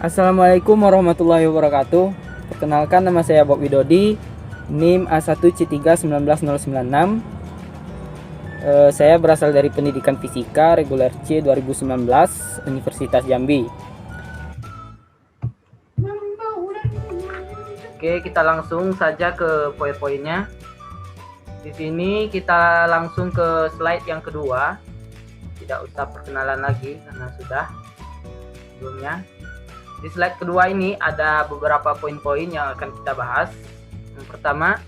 Assalamualaikum warahmatullahi wabarakatuh. Perkenalkan, nama saya Bob Widodi, NIM A1C3 19096. Saya berasal dari Pendidikan Fisika Reguler C 2019 Universitas Jambi. Oke, kita langsung saja ke poin-poinnya. Di sini kita langsung ke slide yang kedua. Tidak usah perkenalan lagi karena sudah sebelumnya. Di slide kedua ini ada beberapa poin-poin yang akan kita bahas. Yang pertama,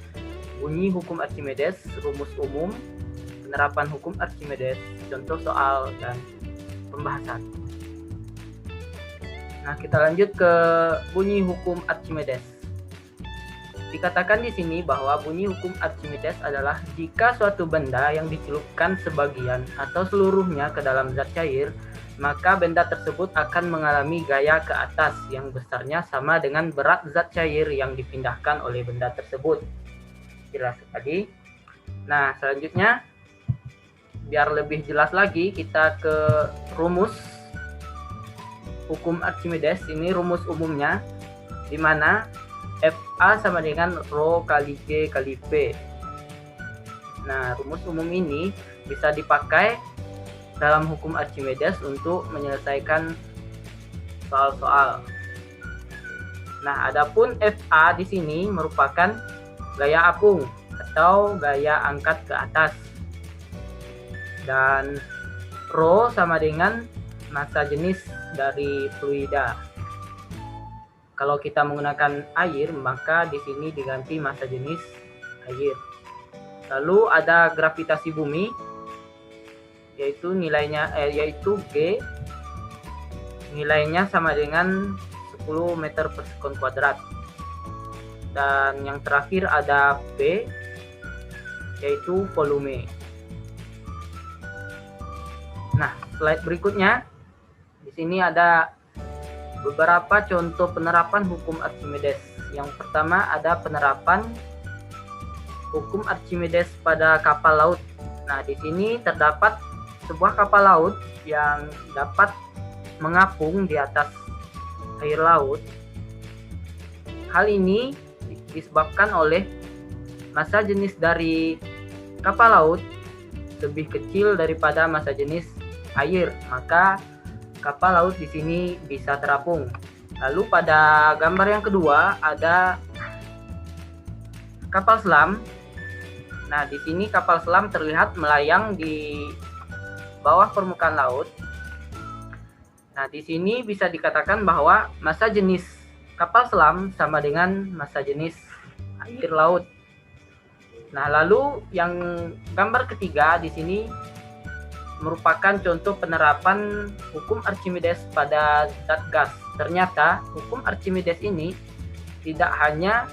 bunyi hukum Archimedes, rumus umum, penerapan hukum Archimedes, contoh soal, dan pembahasan. Nah, kita lanjut ke bunyi hukum Archimedes. Dikatakan di sini bahwa bunyi hukum Archimedes adalah jika suatu benda yang dicelupkan sebagian atau seluruhnya ke dalam zat cair, maka benda tersebut akan mengalami gaya ke atas yang besarnya sama dengan berat zat cair yang dipindahkan oleh benda tersebut. Jelas sekali. Nah, selanjutnya, biar lebih jelas lagi, kita ke rumus hukum Archimedes. Ini rumus umumnya, di mana FA sama dengan Rho kali G kali P. Nah, rumus umum ini bisa dipakai dalam hukum Archimedes untuk menyelesaikan soal-soal. Nah, adapun FA di sini merupakan gaya apung atau gaya angkat ke atas. Dan Rho sama dengan massa jenis dari fluida. Kalau kita menggunakan air, maka di sini diganti massa jenis air. Lalu ada gravitasi bumi, yaitu G, nilainya sama dengan 10 meter per sekon kuadrat. Dan yang terakhir ada P, yaitu volume. Nah, slide berikutnya, di sini ada beberapa contoh penerapan hukum Archimedes. Yang pertama ada penerapan hukum Archimedes pada kapal laut. Nah, di sini terdapat sebuah kapal laut yang dapat mengapung di atas air laut. Hal ini disebabkan oleh massa jenis dari kapal laut lebih kecil daripada massa jenis air, maka kapal laut di sini bisa terapung. Lalu pada gambar yang kedua ada kapal selam. Nah, di sini kapal selam terlihat melayang di bawah permukaan laut. Nah, di sini bisa dikatakan bahwa massa jenis kapal selam sama dengan massa jenis air laut. Nah, lalu yang gambar ketiga di sini merupakan contoh penerapan hukum Archimedes pada zat gas. Ternyata hukum Archimedes ini tidak hanya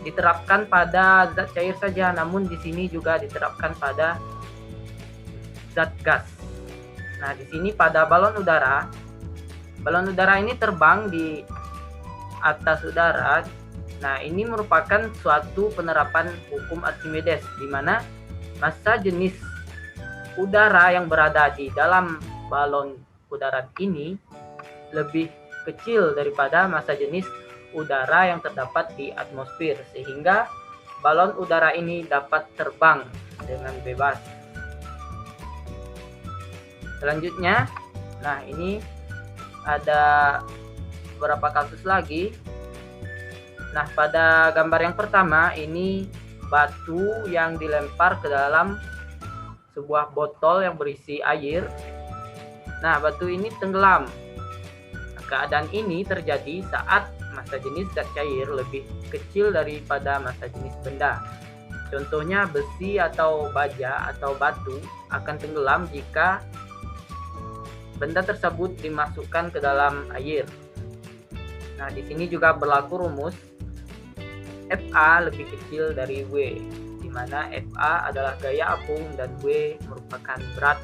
diterapkan pada zat cair saja, namun di sini juga diterapkan pada zat gas. Nah, di sini pada balon udara ini terbang di atas udara. Nah, ini merupakan suatu penerapan hukum Archimedes, di mana massa jenis udara yang berada di dalam balon udara ini lebih kecil daripada massa jenis udara yang terdapat di atmosfer, sehingga balon udara ini dapat terbang dengan bebas. Selanjutnya, nah ini ada beberapa kasus lagi. Nah, pada gambar yang pertama ini batu yang dilempar ke dalam sebuah botol yang berisi air. Nah, batu ini tenggelam. Keadaan ini terjadi saat massa jenis zat cair lebih kecil daripada massa jenis benda. Contohnya besi atau baja atau batu akan tenggelam jika benda tersebut dimasukkan ke dalam air. Nah, di sini juga berlaku rumus FA lebih kecil dari W, di mana FA adalah gaya apung dan W merupakan berat.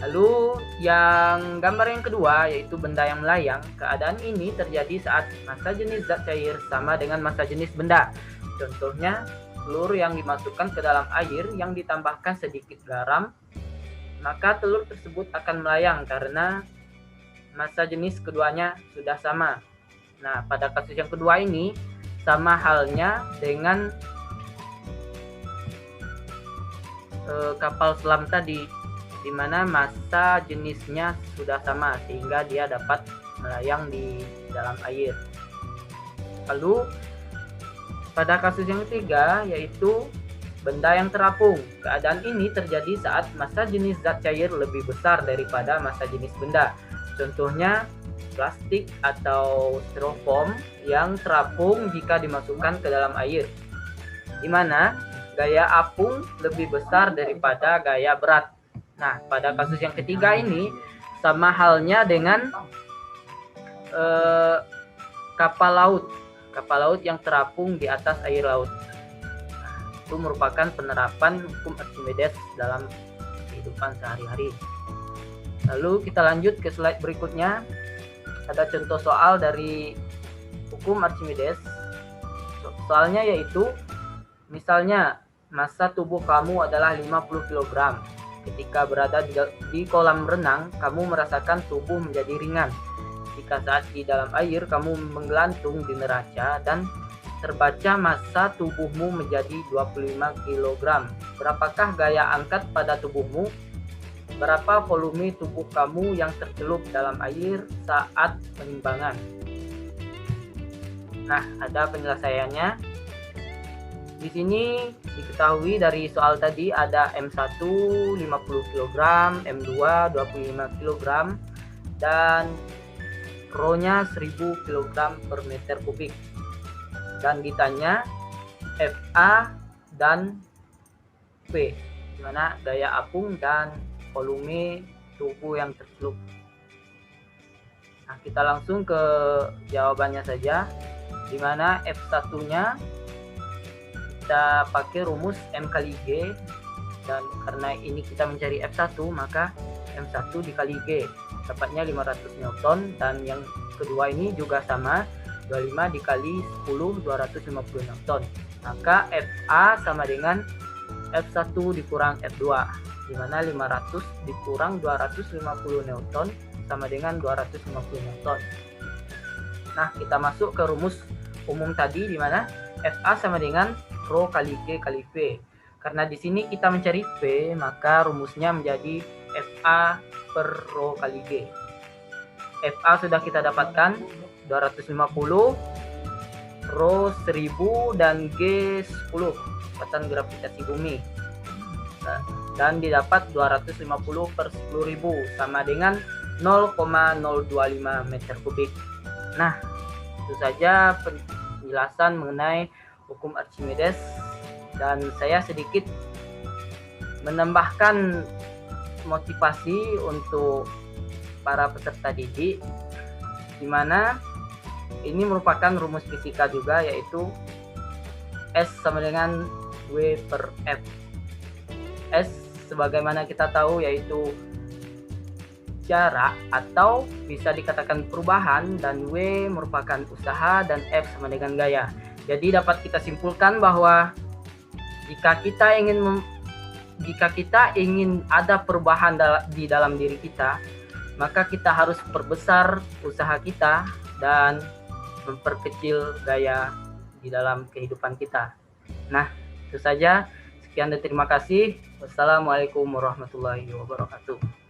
Lalu yang gambar yang kedua yaitu benda yang melayang. Keadaan ini terjadi saat massa jenis zat cair sama dengan massa jenis benda. Contohnya telur yang dimasukkan ke dalam air yang ditambahkan sedikit garam, maka telur tersebut akan melayang karena massa jenis keduanya sudah sama. Nah, pada kasus yang kedua ini sama halnya dengan kapal selam tadi, di mana massa jenisnya sudah sama sehingga dia dapat melayang di dalam air. Lalu pada kasus yang ketiga yaitu benda yang terapung. Keadaan ini terjadi saat massa jenis zat cair lebih besar daripada massa jenis benda. Contohnya plastik atau styrofoam yang terapung jika dimasukkan ke dalam air, di mana gaya apung lebih besar daripada gaya berat. Nah, pada kasus yang ketiga ini sama halnya dengan kapal laut yang terapung di atas air laut. Nah, itu merupakan penerapan hukum Archimedes dalam kehidupan sehari-hari. Lalu kita lanjut ke slide berikutnya. Ada contoh soal dari hukum Archimedes. Soalnya yaitu, misalnya massa tubuh kamu adalah 50 kg. Ketika berada di kolam renang, kamu merasakan tubuh menjadi ringan. Jika saat di dalam air kamu menggelantung di neraca dan terbaca massa tubuhmu menjadi 25 kg. Berapakah gaya angkat pada tubuhmu? Berapa volume tubuh kamu yang tercelup dalam air saat penimbangan? Nah, ada penyelesaiannya. Di sini diketahui dari soal tadi ada M1 50 kg, M2 25 kg, dan Rho-nya 1000 kg per meter kubik. Dan ditanya FA dan P, di mana gaya apung dan volume tubuh yang tercelup. Nah, kita langsung ke jawabannya saja, di mana F1-nya kita pakai rumus M kali G, dan karena ini kita mencari F1 maka M1 dikali G dapatnya 500 Newton, dan yang kedua ini juga sama, 25 dikali 10 250 Newton. Maka FA sama dengan F1 dikurang F2, di mana 500 dikurang 250 Newton sama dengan 250 Newton. Nah, kita masuk ke rumus umum tadi, di mana FA sama dengan Rho kali G kali V. Karena di sini kita mencari V, maka rumusnya menjadi FA per Rho kali G. FA sudah kita dapatkan 250, Rho 1000, dan G 10, kecepatan gravitasi bumi. Dan didapat 250 per 10.000 sama dengan 0,025 meter kubik. Nah, itu saja penjelasan mengenai hukum Archimedes, dan saya sedikit menambahkan motivasi untuk para peserta didik, di mana ini merupakan rumus fisika juga, yaitu S sama dengan W per F. S sebagaimana kita tahu yaitu jarak atau bisa dikatakan perubahan, dan W merupakan usaha, dan F sama dengan gaya. Jadi dapat kita simpulkan bahwa jika kita ingin ada perubahan di dalam diri kita, maka kita harus perbesar usaha kita dan memperkecil gaya di dalam kehidupan kita. Nah, itu saja. Sekian dan terima kasih. Wassalamualaikum warahmatullahi wabarakatuh.